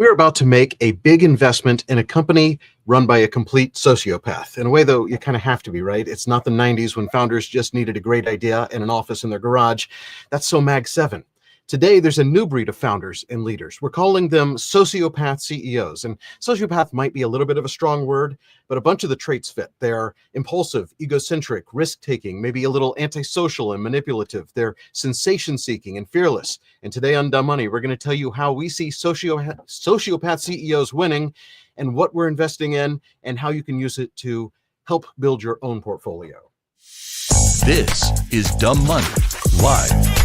We're about to make a big investment in a company run by a complete sociopath. In a way, though, you kind of have to be, right? It's not the 90s when founders just needed a great idea and an office in their garage. That's so Mag 7. Today, there's a new breed of founders and leaders. We're calling them sociopath CEOs. And sociopath might be a little bit of a strong word, but a bunch of the traits fit. They're impulsive, egocentric, risk-taking, maybe a little antisocial and manipulative. They're sensation-seeking and fearless. And today on Dumb Money, we're going to tell you how we see sociopath CEOs winning and what we're investing in and how you can use it to help build your own portfolio. This is Dumb Money Live.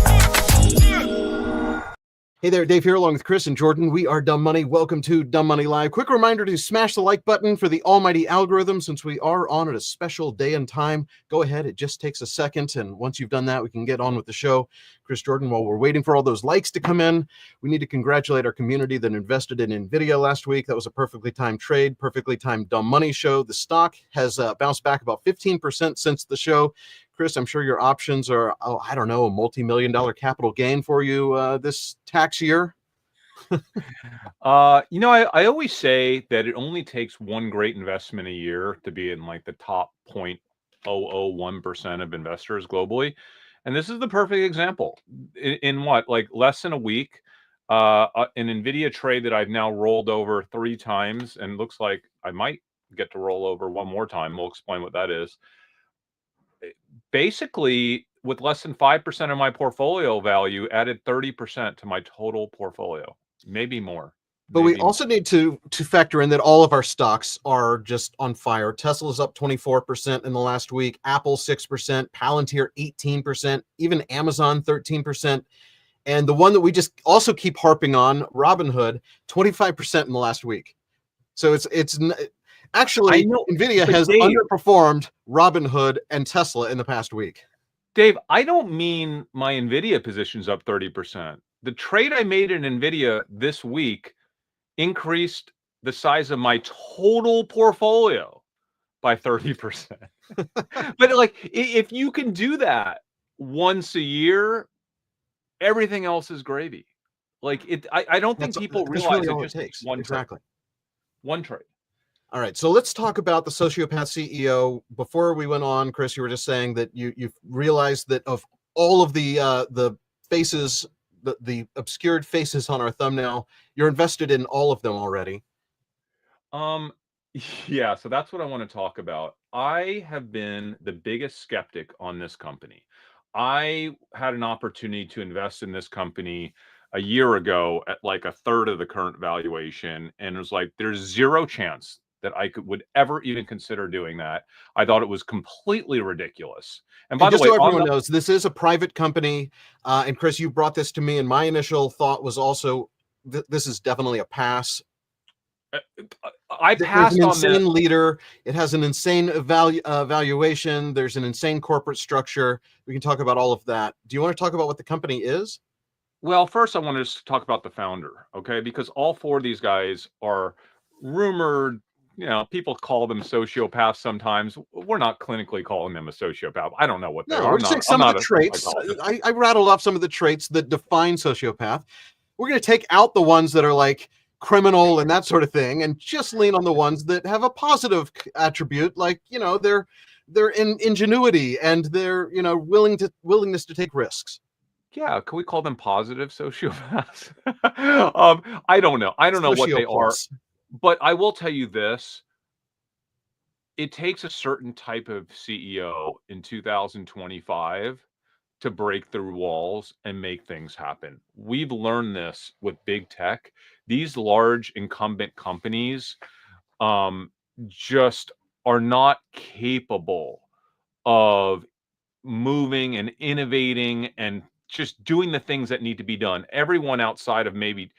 Hey there, Dave here along with Chris and Jordan. We are Dumb Money. Welcome to Dumb Money Live. Quick reminder to smash the like button for the almighty algorithm. Since we are on at a special day and time, go ahead. It just takes a second. And once you've done that, we can get on with the show. Chris, Jordan, while we're waiting for all those likes to come in, we need to congratulate our community that invested in NVIDIA last week. That was a perfectly timed trade, perfectly timed Dumb Money show. The stock has bounced back about 15% since the show. Chris, I'm sure your options are, I don't know, a multi-million-dollar capital gain for you this tax year. I always say that it only takes one great investment a year to be in like the top 0.001% of investors globally. And this is the perfect example. In what, like less than a week, an NVIDIA trade that I've now rolled over 3 times and looks like I might get to roll over one more time. We'll explain what that is. Basically, with less than 5% of my portfolio value, added 30% to my total portfolio, maybe more. But we also need to factor in that all of our stocks are just on fire. Tesla's up 24% in the last week, Apple 6%, Palantir 18%, even Amazon 13%. And the one that we just also keep harping on, Robinhood, 25% in the last week. So it's actually, NVIDIA has underperformed Robinhood and Tesla in the past week. Dave, I don't mean my NVIDIA position's up 30%. The trade I made in NVIDIA this week increased the size of my total portfolio by 30%. But like, if you can do that once a year, everything else is gravy. Like I don't think people realize really it just takes one trade. One trade. All right, so let's talk about the sociopath CEO. Before we went on, Chris, you were just saying that you've realized that of all of the faces, the obscured faces on our thumbnail, you're invested in all of them already. Yeah, so that's what I want to talk about. I have been the biggest skeptic on this company. I had an opportunity to invest in this company a year ago at like a third of the current valuation, and it was like there's zero chance that I would ever even consider doing that. I thought it was completely ridiculous. And by the way, so everyone knows, this is a private company. And Chris, you brought this to me, and my initial thought was also, this is definitely a pass. I passed on this. There's an insane leader. It has an insane valuation. There's an insane corporate structure. We can talk about all of that. Do you want to talk about what the company is? Well, first I want to talk about the founder, okay? Because all 4 of these guys are rumored. People call them sociopaths sometimes. We're not clinically calling them a sociopath. I don't know what they are. We're saying some of the traits. I rattled off some of the traits that define sociopath. We're going to take out the ones that are like criminal and that sort of thing, and just lean on the ones that have a positive attribute, like their ingenuity and their willingness to take risks. Yeah, can we call them positive sociopaths? I don't know. I don't know what they are. But I will tell you this, it takes a certain type of CEO in 2025 to break through walls and make things happen. We've learned this with big tech. These large incumbent companies just are not capable of moving and innovating and just doing the things that need to be done. Everyone outside of maybe...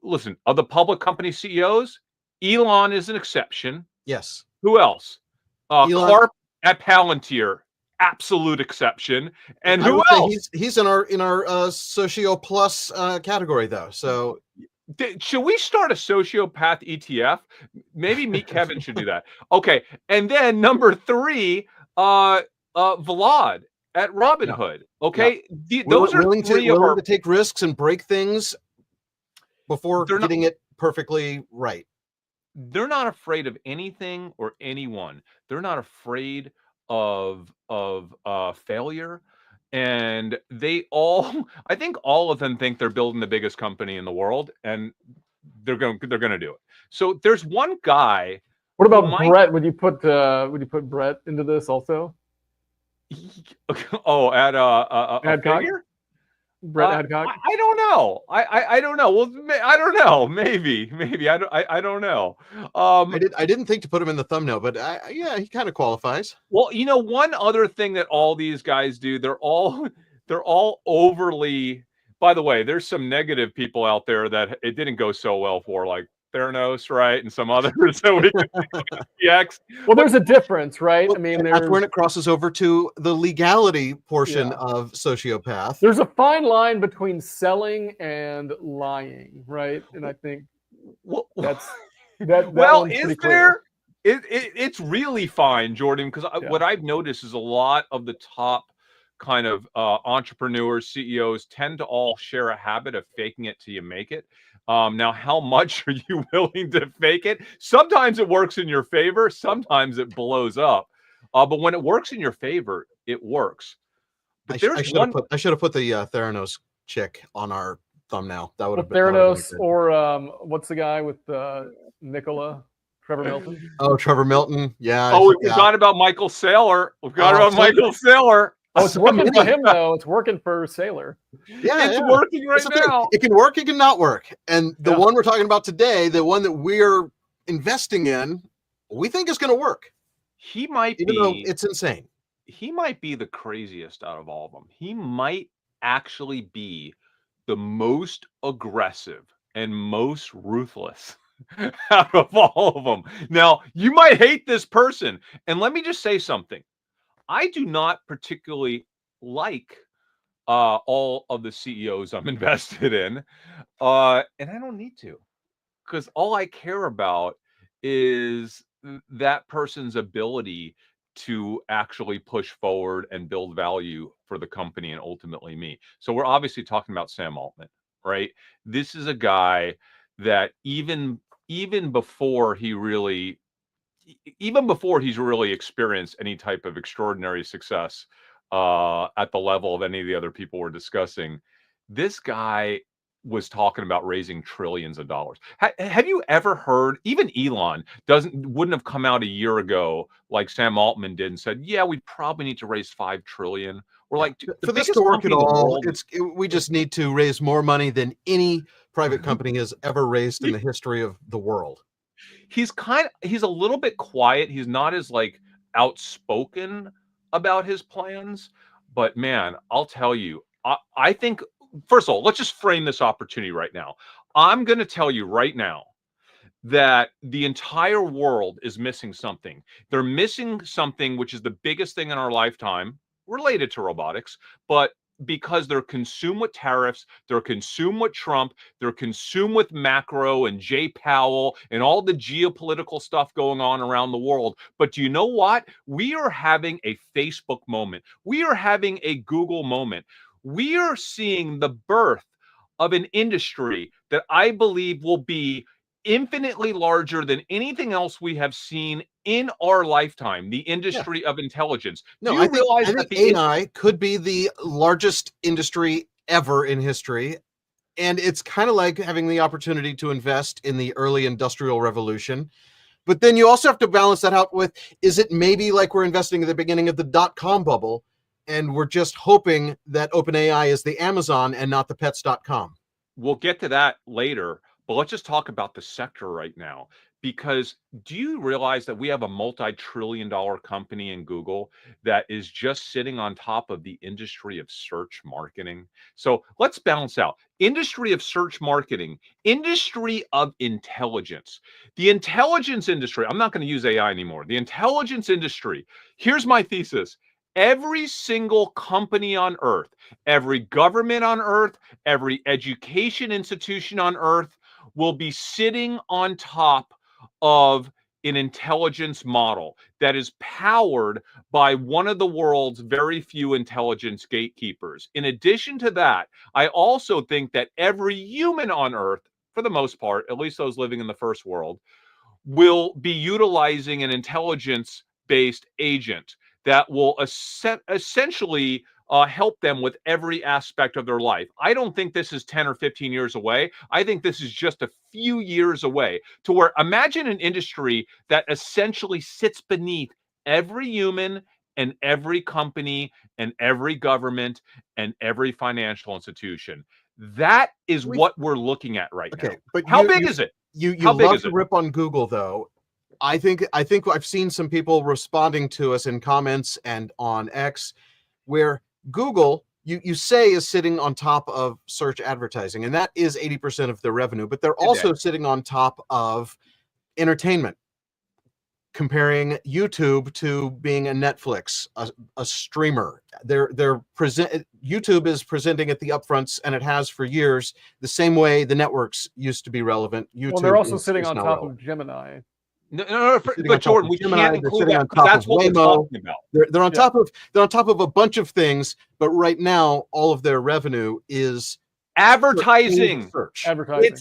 Listen, of the public company CEOs, Elon is an exception. Yes. Who else? Clark at Palantir, absolute exception. And who else? He's in our socio plus category though. So should we start a sociopath ETF? Maybe Meet Kevin should do that. Okay, and then number 3, Vlad at Robinhood. Okay, those are willing to take risks and break things before getting it perfectly right. They're not afraid of anything or anyone. They're not afraid of failure, and they all I think all of them think they're building the biggest company in the world, and they're gonna do it. So there's one guy What who about might Brett? Would you put Brett into this also? oh, at a Adcock? figure? Brett Adcock? I don't know. I don't know. Well, I don't know. Maybe I don't know. I didn't think to put him in the thumbnail, but yeah, he kind of qualifies. Well, one other thing that all these guys do, they're all overly. By the way, there's some negative people out there that it didn't go so well for, like Theranos, right, and some others. So we can FTX. Well, there's a difference, right? Well, I mean, that's when it crosses over to the legality portion of sociopath. There's a fine line between selling and lying, right? And I think that's that. Well, one's is pretty there? clear. It's really fine, Jordan, because what I've noticed is a lot of the top kind of entrepreneurs, CEOs tend to all share a habit of faking it till you make it. Now, how much are you willing to fake it? Sometimes it works in your favor, sometimes it blows up. But when it works in your favor, it works. But I should have put the Theranos chick on our thumbnail. That would have been Theranos, or what's the guy with Nicola? Trevor Milton. Oh, Trevor Milton. Yeah. Oh, we forgot about Michael Saylor. We forgot about Michael Saylor. Oh, it's working for him though. It's working for Saylor. Yeah, it's working right now. It can work. It can not work. And the one we're talking about today, the one that we're investing in, we think is going to work. He might Even though it's insane. He might be the craziest out of all of them. He might actually be the most aggressive and most ruthless out of all of them. Now, you might hate this person. And let me just say something. I do not particularly like all of the CEOs I'm invested in. And I don't need to, because all I care about is that person's ability to actually push forward and build value for the company and ultimately me. So we're obviously talking about Sam Altman, right? This is a guy that even before he's really experienced any type of extraordinary success at the level of any of the other people we're discussing, this guy was talking about raising trillions of dollars. Have you ever heard, even Elon wouldn't have come out a year ago like Sam Altman did and said, yeah, we probably need to raise 5 trillion. We're like, for this to work at all, we just need to raise more money than any private company has ever raised in the history of the world. He's a little bit quiet. He's not as like outspoken about his plans, but man, I'll tell you, I think, first of all, let's just frame this opportunity right now. I'm going to tell you right now that the entire world is missing something. They're missing something which is the biggest thing in our lifetime related to robotics, but because they're consumed with tariffs, they're consumed with Trump, they're consumed with macro and Jay Powell and all the geopolitical stuff going on around the world. But do you know what? We are having a Facebook moment. We are having a Google moment. We are seeing the birth of an industry that I believe will be infinitely larger than anything else we have seen in our lifetime, the industry of intelligence. No, I think AI could be the largest industry ever in history. And it's kind of like having the opportunity to invest in the early industrial revolution. But then you also have to balance that out with, is it maybe like we're investing at the beginning of the dot-com bubble, and we're just hoping that OpenAI is the Amazon and not the pets.com? We'll get to that later. But let's just talk about the sector right now, because do you realize that we have a multi-trillion-dollar company in Google that is just sitting on top of the industry of search marketing? So let's balance out industry of search marketing, industry of intelligence. The intelligence industry, I'm not going to use AI anymore. The intelligence industry, here's my thesis. Every single company on earth, every government on earth, every education institution on earth will be sitting on top of an intelligence model that is powered by one of the world's very few intelligence gatekeepers. In addition to that, I also think that every human on earth, for the most part, at least those living in the first world, will be utilizing an intelligence-based agent that will essentially help them with every aspect of their life. I don't think this is 10 or 15 years away. I think this is just a few years away, to where imagine an industry that essentially sits beneath every human and every company and every government and every financial institution. That is what we're looking at right now. But how big is it? You How big love is to it? rip on Google, though. I think I've seen some people responding to us in comments and on X, where Google you say is sitting on top of search advertising, and that is 80% of their revenue, but they're also sitting on top of entertainment. Comparing YouTube to being a Netflix, a streamer, YouTube is presenting at the upfronts, and it has for years, the same way the networks used to be relevant. YouTube well, they're also is sitting on now top relevant. of Gemini. No, but Jordan, we can't include that because that's what we're talking about. They're on top of a bunch of things, but right now all of their revenue is advertising. Advertising.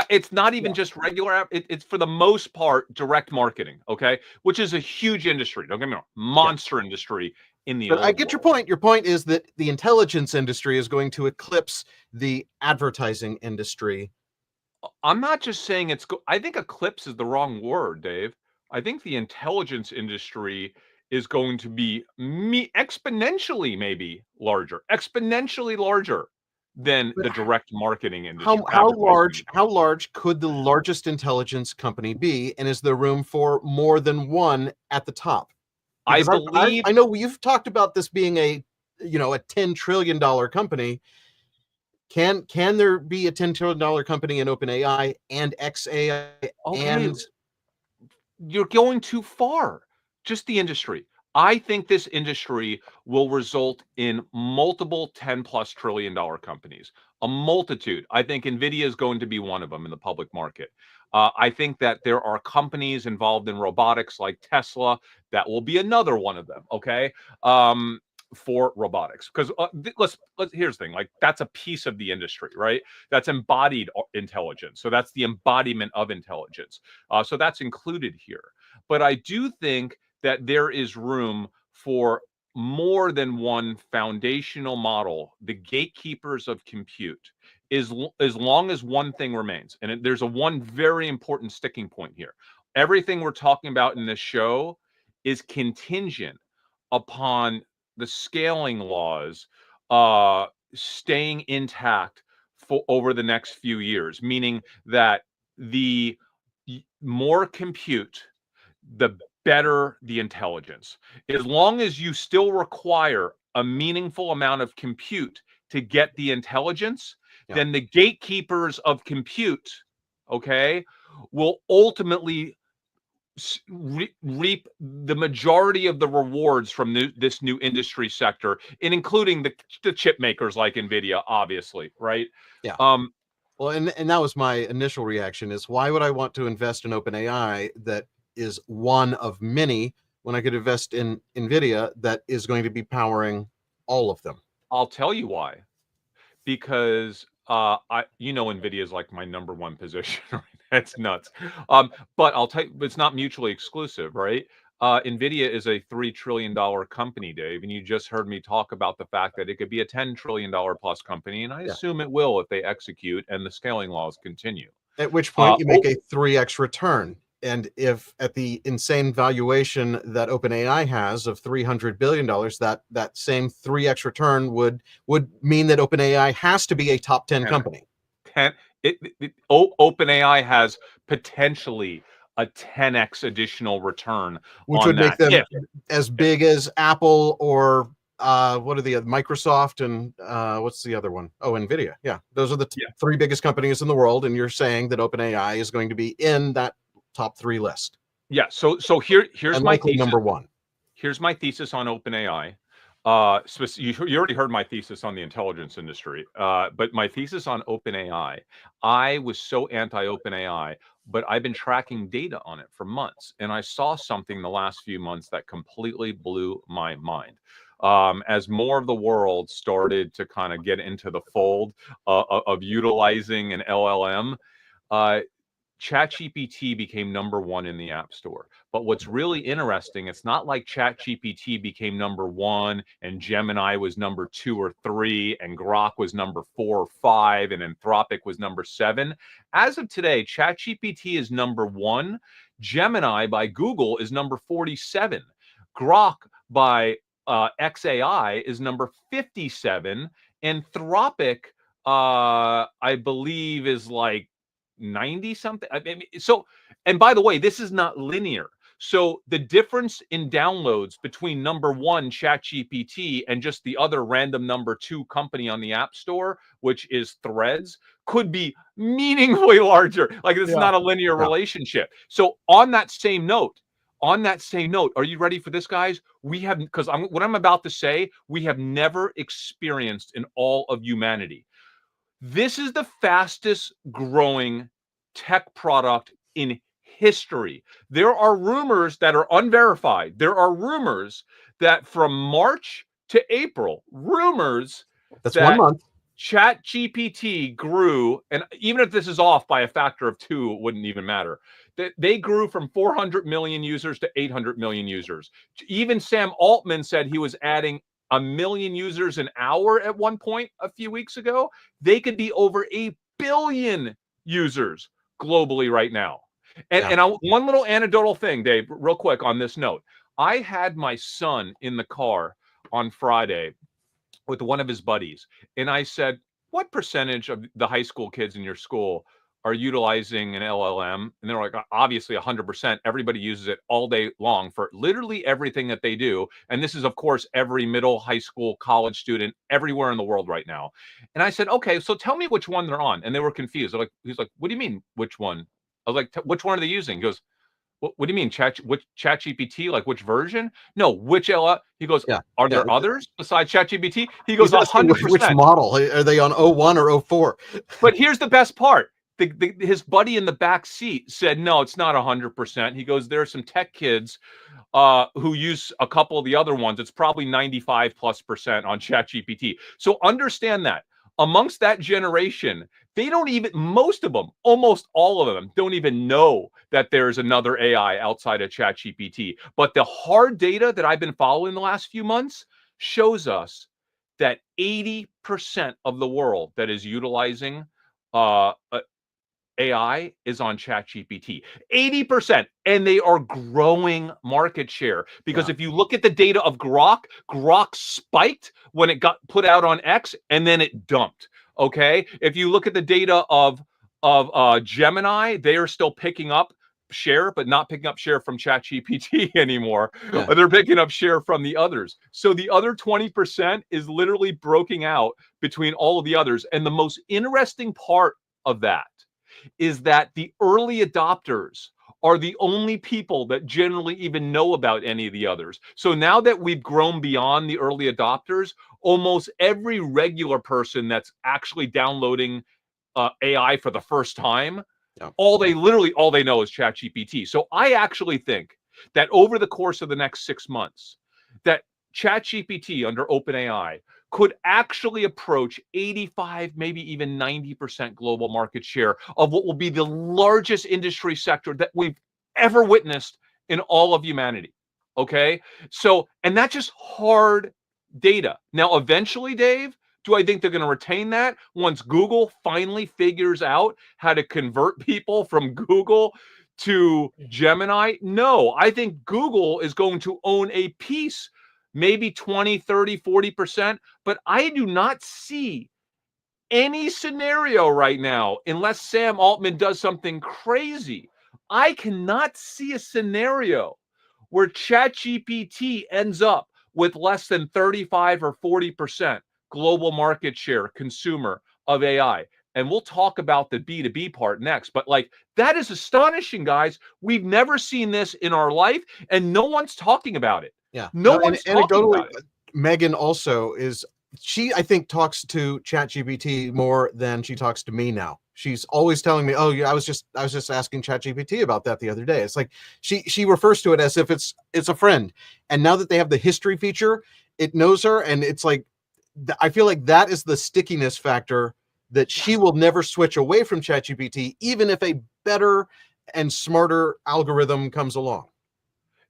It's not even just regular. It's for the most part direct marketing. Okay, which is a huge industry. Don't get me wrong, monster industry in the. But I get your point. Your point is that the intelligence industry is going to eclipse the advertising industry. I'm not just saying I think eclipse is the wrong word, Dave. I think the intelligence industry is going to be exponentially maybe larger, than the direct marketing industry. How large could the largest intelligence company be, and is there room for more than one at the top? Because I know you've talked about this being a $10 trillion company. Can there be a $10 trillion company in OpenAI and XAI? And you're going too far. Just the industry. I think this industry will result in multiple $10+ trillion companies, a multitude. I think NVIDIA is going to be one of them in the public market. I think that there are companies involved in robotics like Tesla that will be another one of them. Okay. For robotics, because here's the thing, like that's a piece of the industry, right? That's embodied intelligence, so that's the embodiment of intelligence, so that's included here. But I do think that there is room for more than one foundational model, the gatekeepers of compute, as long as one thing remains, and there's one very important sticking point here. Everything we're talking about in this show is contingent upon the scaling laws staying intact for over the next few years, meaning that the more compute, the better the intelligence. As long as you still require a meaningful amount of compute to get the intelligence, then the gatekeepers of compute, okay, will ultimately reap the majority of the rewards from this new industry sector, and including the chip makers like NVIDIA, obviously, right? Well, and that was my initial reaction, is why would I want to invest in OpenAI that is one of many when I could invest in NVIDIA that is going to be powering all of them? I'll tell you why. Because NVIDIA is like my number one position, right? That's nuts. But I'll tell you, it's not mutually exclusive, right? NVIDIA is a $3 trillion company, Dave, and you just heard me talk about the fact that it could be a $10 trillion plus company, and I assume it will if they execute and the scaling laws continue. At which point you make a 3x return. And if at the insane valuation that OpenAI has of $300 billion, that same 3x return would mean that OpenAI has to be a top 10 company. OpenAI has potentially a 10x additional return, which would make them as big as Apple or what are the Microsoft and what's the other one? Oh, NVIDIA. Yeah, those are the three biggest companies in the world, and you're saying that OpenAI is going to be in that top 3 list. Yeah. So here's my thesis. Number 1. Here's my thesis on OpenAI. You already heard my thesis on the intelligence industry, but my thesis on OpenAI, I was so anti-OpenAI, but I've been tracking data on it for months, and I saw something the last few months that completely blew my mind. as more of the world started to kind of get into the fold of utilizing an LLM. ChatGPT became #1 in the App Store. But what's really interesting, it's not like ChatGPT became #1 and Gemini was #2 or 3 and Grok was #4 or 5 and Anthropic was #7. As of today, ChatGPT is #1. Gemini by Google is #47. Grok by XAI is #57. Anthropic, I believe, is like 90 something. I mean, so, and by the way, this is not linear. So the difference in downloads between #1 ChatGPT and just the other random #2 company on the App Store, which is Threads, could be meaningfully larger. Like it's not a linear relationship. So on that same note, are you ready for this, guys? We have, because what I'm about to say, we have never experienced in all of humanity. This is the fastest growing tech product in history. There are rumors that are unverified. There are rumors that from March to April, that's 1 month. ChatGPT grew, and even if this is off by a factor of 2, it wouldn't even matter. They grew from 400 million users to 800 million users. Even Sam Altman said he was adding 1 million users an hour at one point a few weeks ago. They could be over 1 billion users globally right now. And one little anecdotal thing, Dave, real quick on this note. I had my son in the car on Friday with one of his buddies, and I said, what percentage of the high school kids in your school are utilizing an LLM? And they're like, obviously 100%. Everybody uses it all day long for literally everything that they do. And this is, of course, every middle, high school, college student everywhere in the world right now. And I said, okay, so tell me which one they're on. And they were confused. He's like, what do you mean, which one? I was like, which one are they using? He goes, what do you mean, which ChatGPT? Like which version? No, which LL? He goes, are there others besides ChatGPT? He goes, 100%. Which model are they on? 01 or 04? But here's the best part. His buddy in the back seat said, no, it's not 100%. He goes, there are some tech kids who use a couple of the other ones. It's probably 95+% on ChatGPT. So understand that amongst that generation, they don't even, most of them, almost all of them, don't even know that there's another AI outside of ChatGPT. But the hard data that I've been following the last few months shows us that 80% of the world that is utilizing AI is on ChatGPT. 80%. And they are growing market share. Because if you look at the data of Grok spiked when it got put out on X, and then it dumped. Okay? If you look at the data of Gemini, they are still picking up share, but not picking up share from ChatGPT anymore. They're picking up share from the others. So the other 20% is literally broken out between all of the others. And the most interesting part of that is that the early adopters are the only people that generally even know about any of the others. So now that we've grown beyond the early adopters, almost every regular person that's actually downloading AI for the first time, all they know is ChatGPT. So I actually think that over the course of the next 6 months, that ChatGPT under OpenAI could actually approach 85, maybe even 90% global market share of what will be the largest industry sector that we've ever witnessed in all of humanity. Okay? So, and that's just hard data. Now, eventually, Dave, do I think they're going to retain that once Google finally figures out how to convert people from Google to Gemini? No, I think Google is going to own a piece, maybe 20, 30, 40%, but I do not see any scenario right now, unless Sam Altman does something crazy. I cannot see a scenario where ChatGPT ends up with less than 35 or 40% global market share consumer of AI. And we'll talk about the B2B part next. But like, that is astonishing, guys. We've never seen this in our life, and no one's talking about it. No one's talking about it. Megan also is, she, I think, talks to ChatGPT more than she talks to me now. She's always telling me, oh yeah, I was just asking ChatGPT about that the other day. It's like she refers to it as if it's a friend. And now that they have the history feature, it knows her, and it's like I feel like that is the stickiness factor that she will never switch away from ChatGPT, even if a better and smarter algorithm comes along.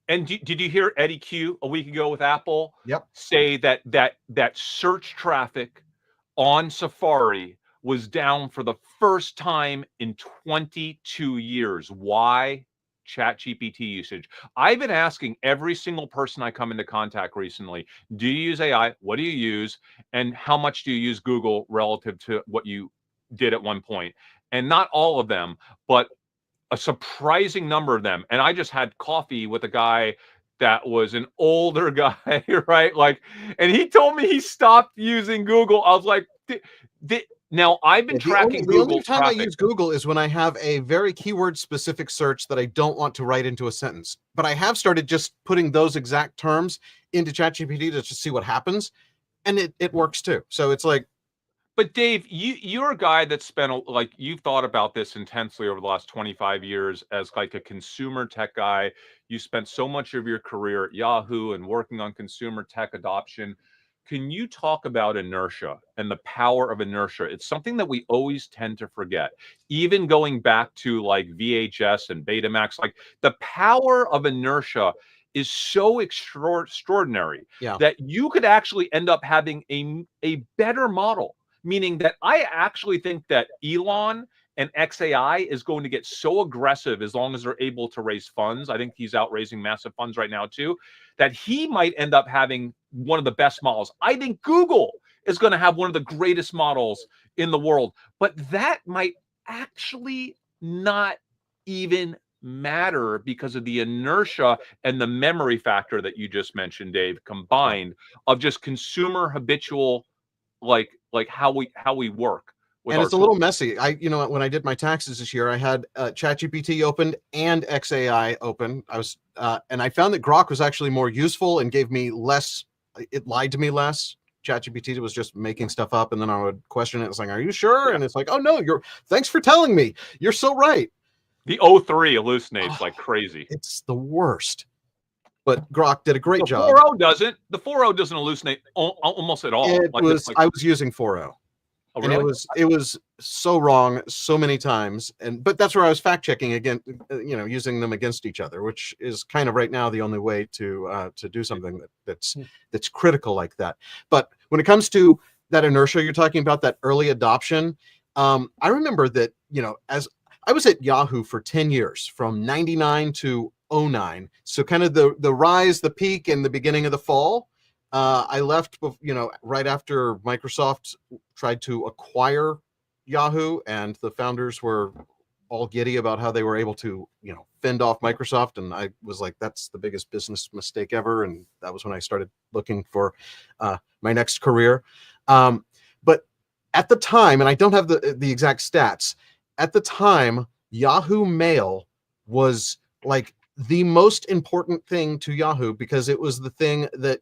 And did you hear Eddie Q a week ago with Apple Yep. say that search traffic on Safari was down for the first time in 22 years? Why? ChatGPT usage. I've been asking every single person I come into contact recently, do you use AI? What do you use? And how much do you use Google relative to what you did at one point? And not all of them, but a surprising number of them. And I just had coffee with a guy that was an older guy, right? Like, and he told me he stopped using Google. I was like, now I've been tracking the only Google time I traffic. use Google is when I have a very keyword specific search that I don't want to write into a sentence. But I have started just putting those exact terms into ChatGPT to just see what happens, and it works too. So it's like, But Dave, you're a guy that spent like you've thought about this intensely over the last 25 years as like a consumer tech guy. You spent so much of your career at Yahoo and working on consumer tech adoption. Can you talk about inertia and the power of inertia? It's something that we always tend to forget. Even going back to like VHS and Betamax, like the power of inertia is so extraordinary yeah. that you could actually end up having a better model, meaning that I actually think that Elon and XAI is going to get so aggressive as long as they're able to raise funds. I think he's out raising massive funds right now too, that he might end up having one of the best models. I think Google is going to have one of the greatest models in the world, but that might actually not even matter because of the inertia and the memory factor that you just mentioned, Dave, combined of just consumer habitual, like how we work with and our it's a little tools. messy. When I did my taxes this year, I had ChatGPT open and XAI open. And I found that Grok was actually more useful and gave me less. It lied to me less. ChatGPT was just making stuff up, and then I would question it. It's like, "Are you sure?" Yeah. And it's like, "Oh no, thanks for telling me. You're so right." The O3 hallucinates like crazy. It's the worst. But Grok did a great The job. 4.0 doesn't. The 4.0 doesn't hallucinate almost at all. It Like it's was like, I was using 4.0. oh And really? it was so wrong so many times, but that's where I was fact checking again, using them against each other, which is kind of right now the only way to do something that's critical like that. But when it comes to that inertia you're talking about, that early adoption, I remember that as I was at Yahoo for 10 years, from 99 to 09, so kind of the rise, the peak, and the beginning of the fall. I left, right after Microsoft tried to acquire Yahoo, and the founders were all giddy about how they were able to, fend off Microsoft. And I was like, that's the biggest business mistake ever. And that was when I started looking for my next career. But at the time, and I don't have the exact stats, at the time, Yahoo Mail was like the most important thing to Yahoo, because it was the thing that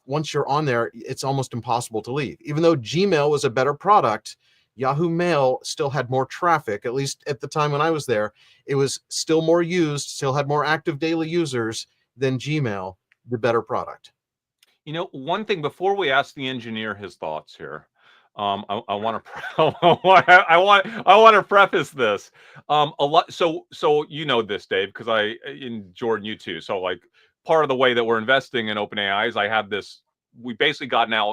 once you're on there, it's almost impossible to leave. Even though Gmail was a better product, Yahoo Mail still had more traffic. At least at the time when I was there, it was still more used, still had more active daily users than Gmail, the better product. One thing before we ask the engineer his thoughts here, I want to I want to preface this a lot. So this, Dave, because in Jordan, you too. So like part of the way that we're investing in OpenAI is I have this. We basically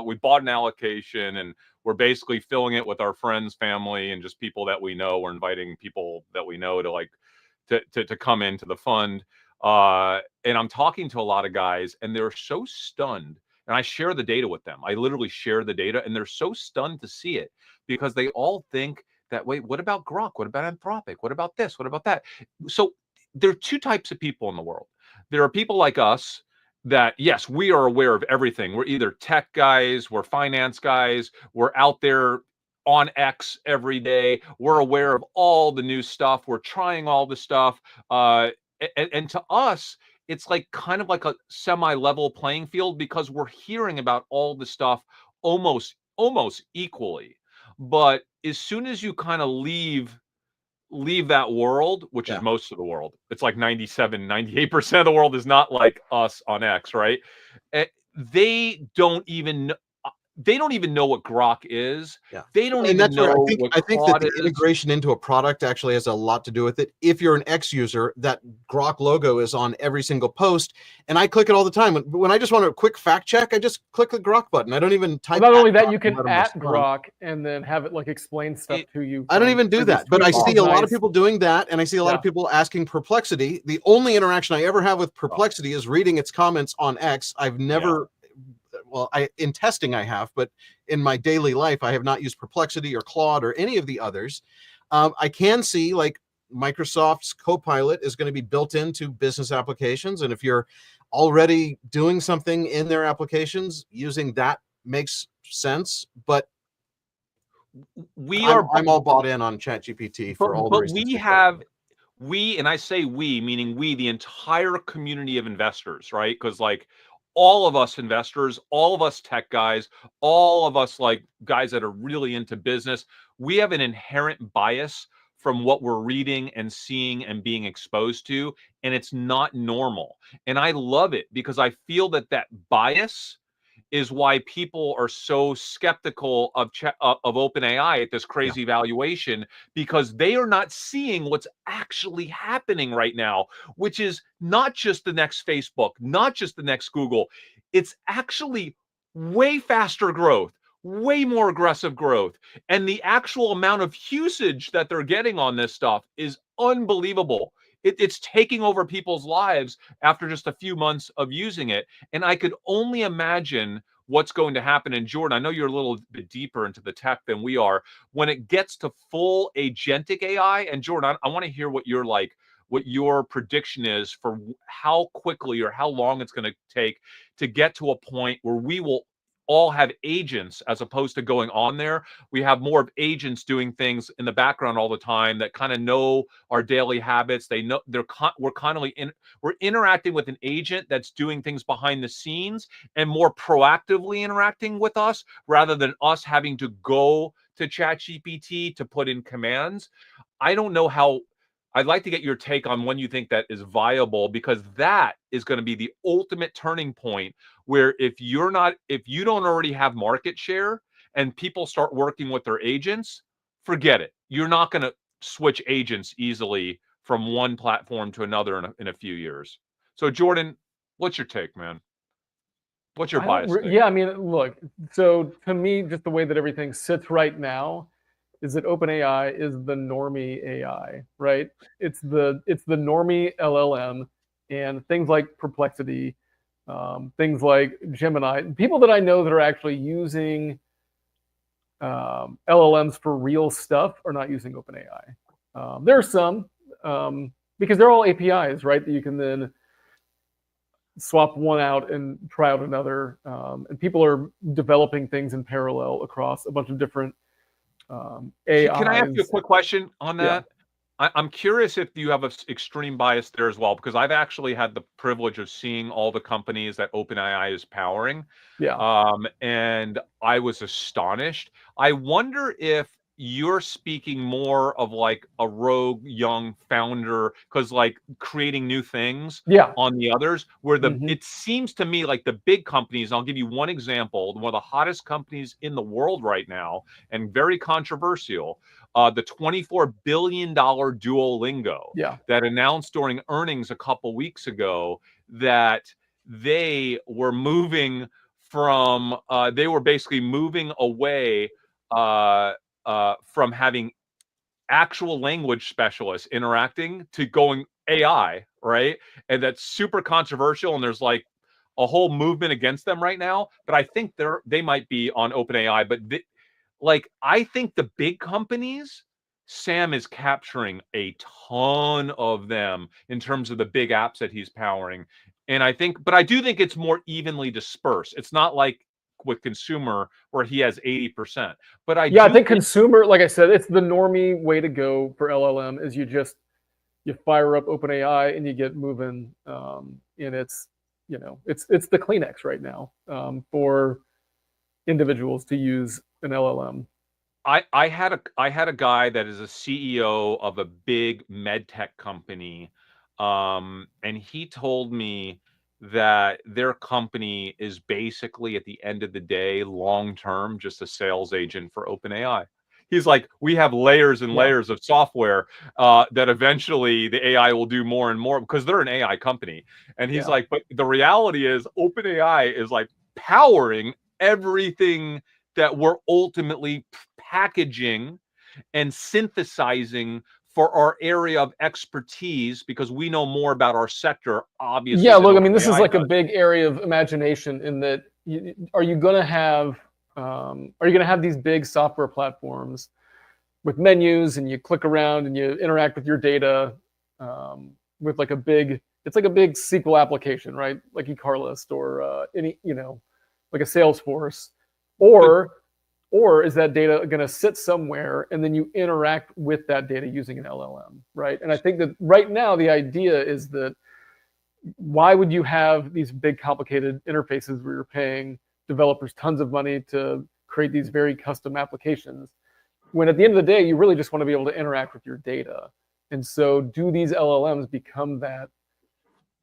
we bought an allocation, and we're basically filling it with our friends, family, and just people that we know. We're inviting people that we know to come into the fund. And I'm talking to a lot of guys, and they're so stunned. And I share the data with them. I literally share the data, and they're so stunned to see it because they all think that, wait, what about Grok? What about Anthropic? What about this? What about that? So there are two types of people in the world. There are people like us that, yes, we are aware of everything. We're either tech guys, we're finance guys, we're out there on X every day. We're aware of all the new stuff. We're trying all the stuff. And to us, it's like kind of like a semi-level playing field because we're hearing about all the stuff almost equally. But as soon as you kind of leave that world, which is most of the world, it's like 97, 98% of the world is not like us on X, right? they don't even know what Grok is. Yeah. They don't And even that's where know what I think that Claude the is. integration into a product actually has a lot to do with it. If you're an X user, that Grok logo is on every single post, and I click it all the time. When I just want a quick fact check, I just click the Grok button. I don't even type. Well, not only that, Grok you and can let 'em at respond. Grok and then have it like explain stuff It, to you. I don't from even do previous that, but I tweets, which see is a lot of nice. people doing that, and I see a lot of Yeah. people asking Perplexity. The only interaction I ever have with Perplexity is reading its comments on X. I've never, well, in testing I have, but in my daily life I have not used Perplexity or Claude or any of the others. I can see like Microsoft's Copilot is going to be built into business applications, and if you're already doing something in their applications, using that makes sense. But we are, I'm all bought in on ChatGPT for all the but reasons we we talked have about. and I say we, meaning we, the entire community of investors, right? Because like all of us investors, all of us tech guys, all of us like guys that are really into business, we have an inherent bias from what we're reading and seeing and being exposed to, and it's not normal. And I love it because I feel that bias is why people are so skeptical of OpenAI at this Yeah. crazy valuation, because they are not seeing what's actually happening right now, which is not just the next Facebook, not just the next Google. It's actually way faster growth, way more aggressive growth, and the actual amount of usage that they're getting on this stuff is unbelievable. It's taking over people's lives after just a few months of using it. And I could only imagine what's going to happen. And Jordan, I know you're a little bit deeper into the tech than we are. When it gets to full agentic AI, and Jordan, I want to hear what what your prediction is for how quickly or how long it's going to take to get to a point where we will all have agents as opposed to going on there. We have more of agents doing things in the background all the time that kind of know our daily habits. They know we're interacting with an agent that's doing things behind the scenes and more proactively interacting with us rather than us having to go to ChatGPT to put in commands. I don't know how. I'd like to get your take on when you think that is viable, because that is going to be the ultimate turning point where if you don't already have market share and people start working with their agents, forget it. You're not going to switch agents easily from one platform to another in a few years. So Jordan, what's your take, man? What's your bias take? Yeah, I mean, look, so to me, just the way that everything sits right now is that OpenAI is the normie AI, right? It's the normie LLM, and things like Perplexity, things like Gemini, people that I know that are actually using LLMs for real stuff are not using OpenAI. There are some, because they're all APIs, right? That you can then swap one out and try out another. And people are developing things in parallel across a bunch of different AIs. Can I ask you a quick question on Yeah. that? I'm curious if you have an extreme bias there as well, because I've actually had the privilege of seeing all the companies that OpenAI is powering. Yeah. And I was astonished. I wonder if you're speaking more of like a rogue young founder, because like creating new things Yeah. on the others, where Mhm. it seems to me like the big companies, and I'll give you one example, one of the hottest companies in the world right now, and very controversial, the $24 billion Duolingo Yeah. that announced during earnings a couple weeks ago that they were moving from they were basically moving away from having actual language specialists interacting to going AI, right? And that's super controversial. And there's like a whole movement against them right now. But I think they might be on OpenAI. But like, I think the big companies, Sam is capturing a ton of them in terms of the big apps that he's powering. And but I do think it's more evenly dispersed. It's not like with consumer where he has 80%. But I I do think think consumer, like I said, it's the normie way to go for LLM. Is you fire up OpenAI and you get moving, and it's it's the Kleenex right now, for individuals to use an LLM. I had a guy that is a CEO of a big med tech company, and he told me that their company is basically, at the end of the day, long term, just a sales agent for OpenAI. He's like, we have layers and Yeah. layers of software that eventually the AI will do more and more, because they're an AI company. And he's Yeah. like, but the reality is OpenAI is like powering everything that we're ultimately packaging and synthesizing for our area of expertise, because we know more about our sector, obviously. Yeah, than look, I mean, this is OpenAI like a does. big area of imagination in that are you going to have these big software platforms with menus and you click around and you interact with your data with like it's like a big SQL application, right? Like eCarlist or any, like a Salesforce, or is that data going to sit somewhere and then you interact with that data using an LLM, right? And I think that right now the idea is that why would you have these big complicated interfaces where you're paying developers tons of money to create these very custom applications, when at the end of the day you really just want to be able to interact with your data? And so do these LLMs become that